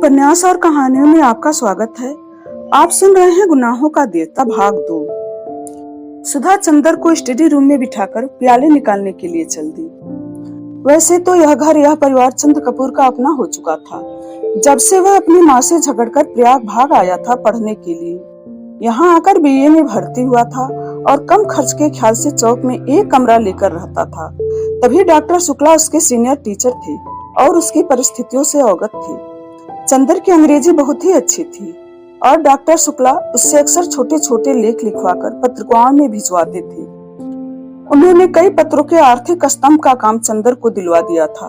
उपन्यास और कहानियों में आपका स्वागत है। आप सुन रहे हैं गुनाहों का देवता भाग 2। सुधा चंदर को स्टडी रूम में बिठाकर प्याले निकालने के लिए चल दी। वैसे तो यह घर, यह परिवार चंद्र कपूर का अपना हो चुका था जब से वह अपनी माँ से झगड़कर प्रयाग भाग आया था पढ़ने के लिए। यहाँ आकर बीए में भर्ती हुआ था और कम खर्च के ख्याल से चौक में एक कमरा लेकर रहता था। तभी डॉक्टर शुक्ला उसके सीनियर टीचर थे और उसकी परिस्थितियों से अवगत थे। चंदर की अंग्रेजी बहुत ही अच्छी थी और डॉक्टर शुक्ला उससे अक्सर छोटे छोटे लेख लिखवाकर पत्रिकाओं में भिजवाते थे। उन्होंने कई पत्रों के आर्थिक स्तंभ का काम चंदर को दिलवा दिया था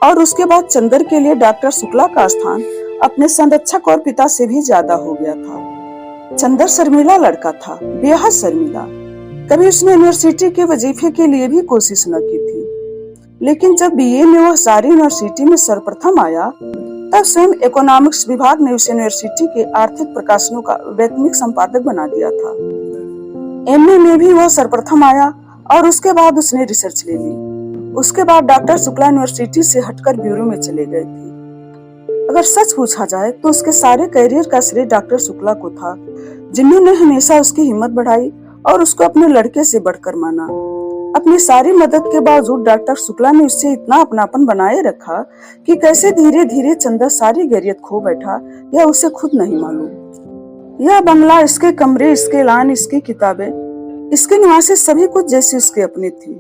और उसके बाद चंदर के लिए डॉक्टर शुक्ला का स्थान अपने संरक्षक और पिता से भी ज्यादा हो गया था। चंदर शर्मीला लड़का था, बेहद शर्मीला। कभी उसने यूनिवर्सिटी के वजीफे के लिए भी कोशिश न की थी, लेकिन जब बीए में वह सारी यूनिवर्सिटी में सर्वप्रथम आया तब स्वयं इकोनॉमिक्स विभाग ने उसे यूनिवर्सिटी के आर्थिक प्रकाशनों का वैज्ञानिक संपादक बना दिया था। एमए में भी वह सर्वप्रथम आया और उसके बाद उसने रिसर्च ले ली। उसके बाद डॉक्टर शुक्ला यूनिवर्सिटी से हटकर ब्यूरो में चले गए थे। अगर सच पूछा जाए तो उसके सारे करियर का श्रेय डॉक्टर शुक्ला को था, जिन्होंने हमेशा उसकी हिम्मत बढ़ाई और उसको अपने लड़के से बढ़कर माना। अपनी सारी मदद के बावजूद डॉक्टर शुक्ला ने उससे इतना अपनापन बनाए रखा कि कैसे धीरे धीरे चंदर सारी गैरियत खो बैठा यह उसे खुद नहीं मालूम। यह बंगला, इसके कमरे, इसके लान, इसकी किताबें, इसके निवासी सभी कुछ जैसे उसके अपने थी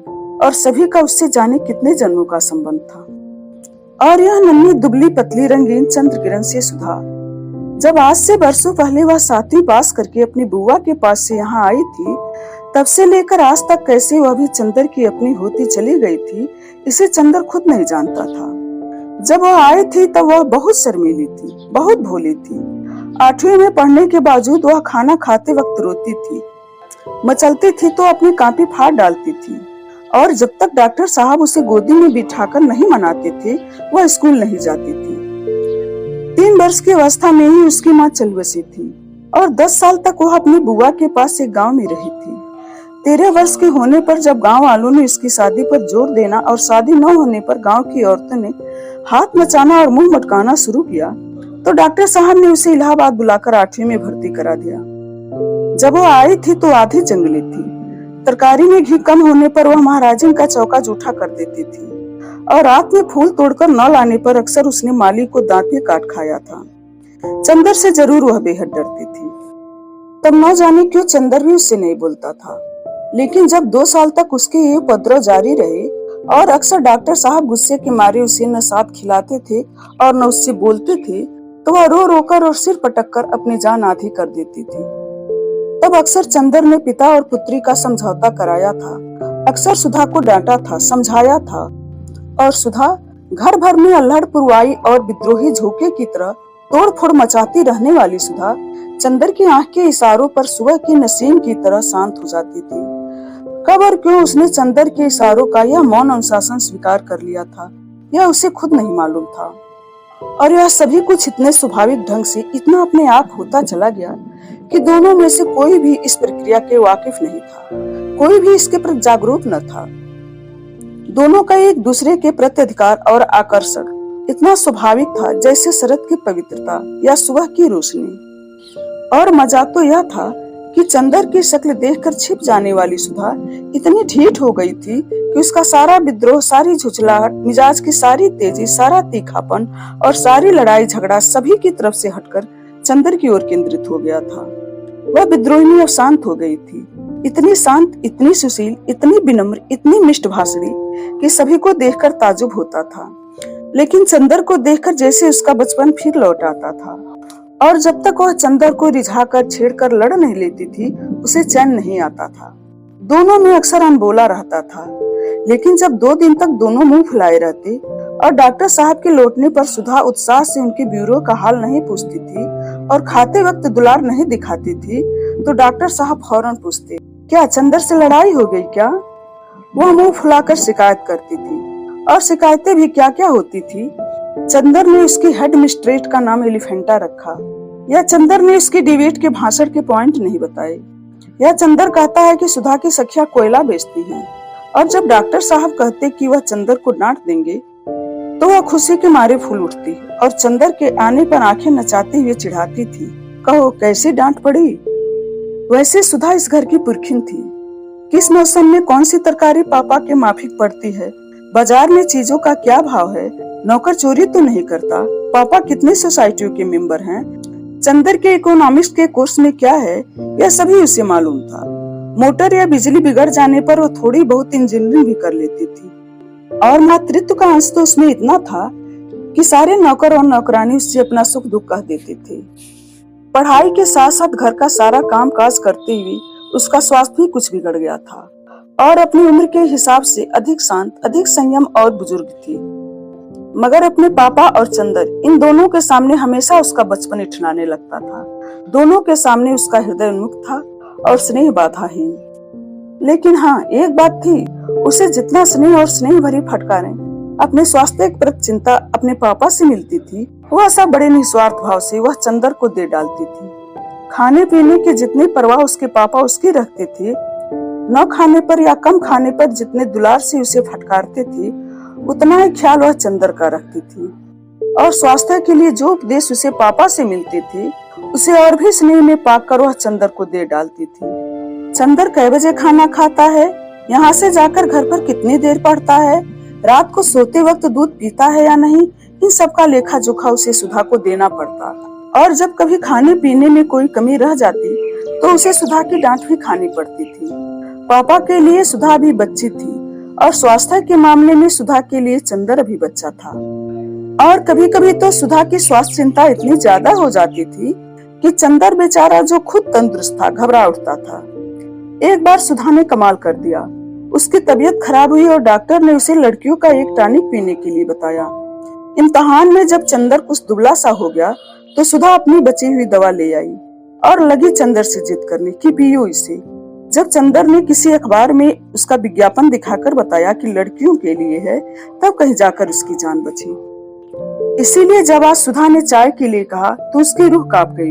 और सभी का उससे जाने कितने जन्मों का संबंध था। और यह नन्ही दुबली पतली रंगीन चंद्र किरण से सुधा, जब आज से बरसों पहले वह 7वीं पास करके अपनी बुआ के पास से यहाँ आई थी, तब से लेकर आज तक कैसे वह भी चंदर की अपनी होती चली गई थी, इसे चंदर खुद नहीं जानता था। जब वह आई थी तब वह बहुत शर्मीली थी, बहुत भोली थी। 8वीं में पढ़ने के बावजूद वह खाना खाते वक्त रोती थी, मचलती थी तो अपनी कॉपी फाड़ डालती थी और जब तक डॉक्टर साहब उसे गोदी में बिठाकर नहीं मनाते थे वह स्कूल नहीं जाती थी। 3 वर्ष की अवस्था में ही उसकी माँ चल बसी थी और 10 साल तक वह अपनी बुआ के पास एक गांव में रही थी। 13 वर्ष के होने पर जब गांव वालों ने इसकी शादी पर जोर देना और शादी न होने पर गांव की औरतों ने हाथ मचाना और मुंह मटकाना शुरू किया तो डॉक्टर साहब ने उसे इलाहाबाद बुलाकर 8वीं में भर्ती करा दिया। जब वो आई थी तो आधी जंगली थी। तरकारी में घी कम होने पर वह महाराजन का चौका जूठा कर देती थी और रात में फूल तोड़कर न लाने पर अक्सर उसने माली को दांत में काट खाया था। चंदर से जरूर वह बेहद डरती थी। तब न जाने क्यों चंदर भी उससे नहीं बोलता था, लेकिन जब 2 साल तक उसके ये उपद्रव जारी रहे और अक्सर डॉक्टर साहब गुस्से के मारे उसे न साथ खिलाते थे और न उससे बोलते थे तो वह रो रोकर और सिर पटक कर अपनी जान आधी कर देती थी। तब अक्सर चंदर ने पिता और पुत्री का समझौता कराया था, अक्सर सुधा को डांटा था, समझाया था और सुधा घर भर में अल्हड़ पुरवाई और विद्रोही झोंके की तरह तोड़ फोड़ मचाती रहने वाली सुधा चंदर की आंख के इशारों पर सुबह की नसीम की तरह शांत हो जाती थी। कब और क्यों उसने चंदर के इशारों का यह मौन अनुशासन स्वीकार कर लिया था यह उसे खुद नहीं मालूम था और यह सभी कुछ इतने स्वाभाविक ढंग से इतना अपने आप होता चला गया कि दोनों में से कोई भी इस प्रक्रिया के वाकिफ नहीं था, कोई भी इसके प्रति जागरूक न था। दोनों का एक दूसरे के प्रति अधिकार और आकर्षण इतना स्वाभाविक था जैसे शरद की पवित्रता या सुबह की रोशनी। और मजा तो यह था कि चंदर की शक्ल देखकर छिप जाने वाली सुधा इतनी ढीठ हो गई थी कि उसका सारा विद्रोह, सारी झुचलाहट, मिजाज की सारी तेजी, सारा तीखापन और सारी लड़ाई झगड़ा सभी की तरफ से हटकर चंदर की ओर केंद्रित हो गया था। वह विद्रोहिनी अब शांत हो गई थी, इतनी शांत, इतनी सुशील, इतनी विनम्र, इतनी मिष्टभाषणी कि सभी को देखकर ताजुब होता था। लेकिन चंदर को देखकर जैसे उसका बचपन फिर लौट आता था और जब तक वह चंदर को रिझाकर छेड़कर लड़ नहीं लेती थी उसे चैन नहीं आता था। दोनों में अक्सर अनबोला रहता था, लेकिन जब 2 दिन तक दोनों मुंह फुलाए रहते और डॉक्टर साहब के लौटने पर सुधा उत्साह से उनके ब्यूरो का हाल नहीं पूछती थी और खाते वक्त दुलार नहीं दिखाती थी तो डॉक्टर साहब फौरन पूछते, क्या चंदर से लड़ाई हो गई क्या? वह मुंह फुलाकर शिकायत करती थी और शिकायतें भी क्या क्या होती थी। चंदर ने उसकी हेड मिस्ट्रेट का नाम एलिफेंटा रखा, या चंदर ने उसकी डिबेट के भाषण के पॉइंट नहीं बताए, या चंदर कहता है कि सुधा की सखियां कोयला बेचती हैं और जब डॉक्टर साहब कहते कि वह चंदर को डांट देंगे तो वह खुशी के मारे फूल उठती और चंदर के आने पर आंखें नचाते हुए चिढ़ाती थी। कहो कैसी डांट पड़ी। वैसे सुधा इस घर की पुरखिन थी। किस मौसम में कौन सी तरकारी पापा के माफिक पड़ती है, बाजार में चीजों का क्या भाव है, नौकर चोरी तो नहीं करता, पापा कितने सोसाइटियों के मेंबर हैं, चंदर के इकोनॉमिक्स के कोर्स में क्या है, यह सभी उसे मालूम था। मोटर या बिजली बिगड़ जाने पर वो थोड़ी बहुत इंजीनियरिंग भी कर लेती थी और मातृत्व का अंश तो उसमें इतना था कि सारे नौकर और नौकरानी उससे अपना सुख दुख कह देते थे। पढ़ाई के साथ साथ घर का सारा काम काज करते हुए उसका स्वास्थ्य भी कुछ बिगड़ गया था और अपनी उम्र के हिसाब से अधिक शांत, अधिक संयम और बुजुर्ग थी। मगर अपने पापा और चंदर इन दोनों के सामने हमेशा उसका बचपन इठलाने लगता था। दोनों के सामने उसका हृदय उन्मुक्त था और स्नेह बाधाहीन। लेकिन हाँ, एक बात थी, उसे जितना स्नेह और स्नेह भरी फटकारें, अपने स्वास्थ्य की प्रति चिंता अपने पापा से मिलती थी, वह सब बड़े निस्वार्थ भाव से वह चंदर को दे डालती थी। खाने पीने की जितनी परवाह उसके पापा उसकी रखते थे, न खाने पर या कम खाने पर जितने दुलार से उसे फटकारते थे, उतना ही ख्याल वह चंदर का रखती थी। और स्वास्थ्य के लिए जो उपदेश उसे पापा से मिलते थे, उसे और भी स्नेह में पाकर वह चंदर को दे डालती थी। चंदर कै बजे खाना खाता है, यहाँ से जाकर घर पर कितनी देर पढ़ता है, रात को सोते वक्त दूध पीता है या नहीं, इन सब का लेखा जोखा उसे सुधा को देना पड़ता। और जब कभी खाने पीने में कोई कमी रह जाती तो उसे सुधा की डांट भी खानी पड़ती थी। पापा के लिए सुधा भी बच्ची थी और स्वास्थ्य के मामले में सुधा के लिए चंदर अभी बच्चा था। और कभी कभी तो सुधा की स्वास्थ्य चिंता इतनी ज्यादा हो जाती थी कि चंदर बेचारा जो खुद तंदुरुस्त था घबरा उठता था। एक बार सुधा ने कमाल कर दिया। उसकी तबीयत खराब हुई और डॉक्टर ने उसे लड़कियों का एक टॉनिक पीने के लिए बताया। इम्तिहान में जब चंदर कुछ दुबला सा हो गया तो सुधा अपनी बची हुई दवा ले आई और लगी चंदर से जिद करने कि पियो इसे। जब चंदर ने किसी अखबार में उसका विज्ञापन दिखाकर बताया कि लड़कियों के लिए है, तब कहीं जाकर उसकी जान बची। इसीलिए जब आज सुधा ने चाय के लिए कहा तो उसकी रूह कांप गई,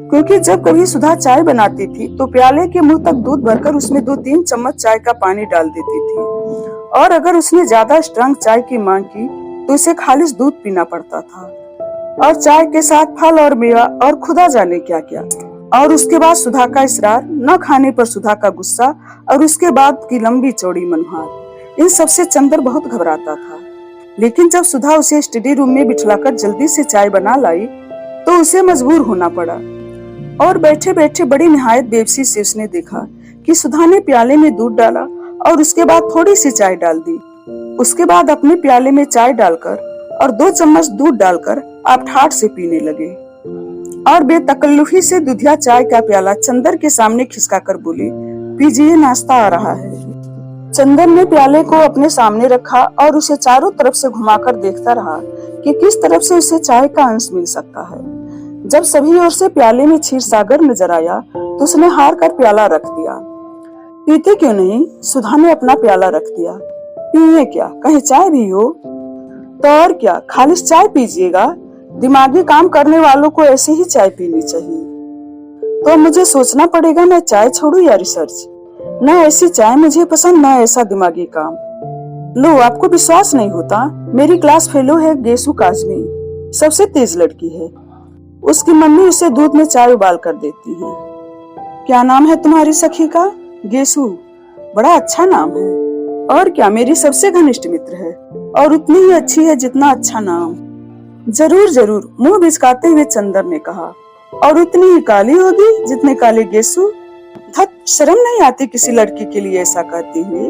क्योंकि जब कभी सुधा चाय बनाती थी तो प्याले के मुंह तक दूध भरकर उसमें 2-3 चम्मच चाय का पानी डाल देती थी और अगर उसने ज्यादा स्ट्रांग चाय की मांग की तो उसे खालिस दूध पीना पड़ता था और चाय के साथ फल और मेवा और खुदा जाने क्या क्या। और उसके बाद सुधा का इसरार, न खाने पर सुधा का गुस्सा और उसके बाद की लंबी चौड़ी मनहार, इन सबसे चंदर बहुत घबराता था। लेकिन जब सुधा उसे स्टडी रूम में बिठलाकर जल्दी से चाय बना लाई तो उसे मजबूर होना पड़ा और बैठे बैठे बड़ी निहायत बेबसी से उसने देखा कि सुधा ने प्याले में दूध डाला और उसके बाद थोड़ी सी चाय डाल दी। उसके बाद अपने प्याले में चाय डालकर और 2 चम्मच दूध डालकर आप ठाठ से पीने लगे और बेतकल्लुफी से दूधिया चाय का प्याला चंदर के सामने खिसकाकर बोली, पीजिए, नाश्ता आ रहा है। चंदर ने प्याले को अपने सामने रखा और उसे चारों तरफ से घुमाकर देखता रहा कि किस तरफ से उसे चाय का अंश मिल सकता है। जब सभी ओर से प्याले में क्षीर सागर नजर आया तो उसने हार कर प्याला रख दिया। पीते क्यों नहीं? सुधा ने अपना प्याला रख दिया। पिए क्या, कहीं चाय भी हो? तो और क्या, खालिस चाय पीजिएगा। दिमागी काम करने वालों को ऐसी ही चाय पीनी चाहिए। तो मुझे सोचना पड़ेगा मैं चाय छोड़ू या रिसर्च। न ऐसी चाय मुझे पसंद, न ऐसा दिमागी काम। लो, आपको विश्वास नहीं होता? मेरी क्लास फेलो है गेसु काजमी, सबसे तेज लड़की है। उसकी मम्मी उसे दूध में चाय उबाल कर देती है। क्या नाम है तुम्हारी सखी का? गेसु। बड़ा अच्छा नाम है। और क्या, मेरी सबसे घनिष्ठ मित्र है और उतनी ही अच्छी है जितना अच्छा नाम। जरूर जरूर, मुंह बिचकाते हुए चंदर ने कहा। और उतनी ही काली होगी जितने काले गेसु। धत, शर्म नहीं आती किसी लड़की के लिए ऐसा कहती हुई?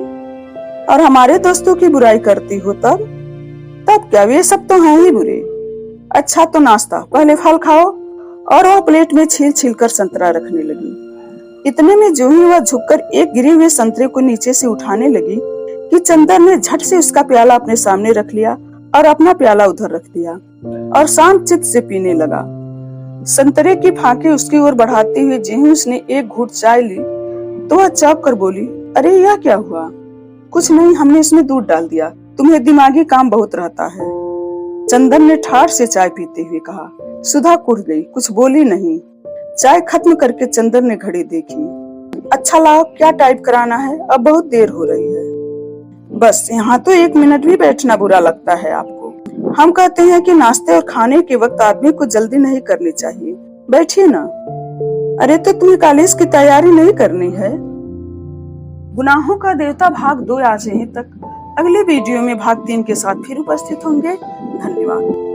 और हमारे दोस्तों की बुराई करती हो तब? तब क्या, वे सब तो हैं ही बुरे। अच्छा तो नाश्ता, पहले फल खाओ। और वह प्लेट में छील छील कर संतरा रखने लगी। इतने में जो ही वह झुककर एक गिरे हुए संतरे को नीचे से उठाने लगी कि चंदर ने झट से उसका प्याला अपने सामने रख लिया और अपना प्याला उधर रख दिया और शांत चित्त से पीने लगा। संतरे की फांके उसकी ओर बढ़ाते हुए जो ही उसने एक घूंट चाय ली तो वह चौंक कर बोली, अरे यह क्या हुआ? कुछ नहीं, हमने इसमें दूध डाल दिया। तुम्हें दिमागी काम बहुत रहता है। चंदर ने ठाठ से चाय पीते हुए कहा। सुधा कुढ़ गई, कुछ बोली नहीं। चाय खत्म करके चंदर ने घड़ी देखी। अच्छा लाओ, क्या टाइप कराना है? अब बहुत देर हो रही है। बस यहाँ तो 1 मिनट भी बैठना बुरा लगता है आपको। हम कहते हैं कि नाश्ते और खाने के वक्त आदमी को जल्दी नहीं करनी चाहिए। बैठिए ना। अरे तो तुम्हें कॉलेज की तैयारी नहीं करनी है? गुनाहों का देवता भाग 2 आज यहीं तक। अगले वीडियो में भाग 3 के साथ फिर उपस्थित होंगे। धन्यवाद।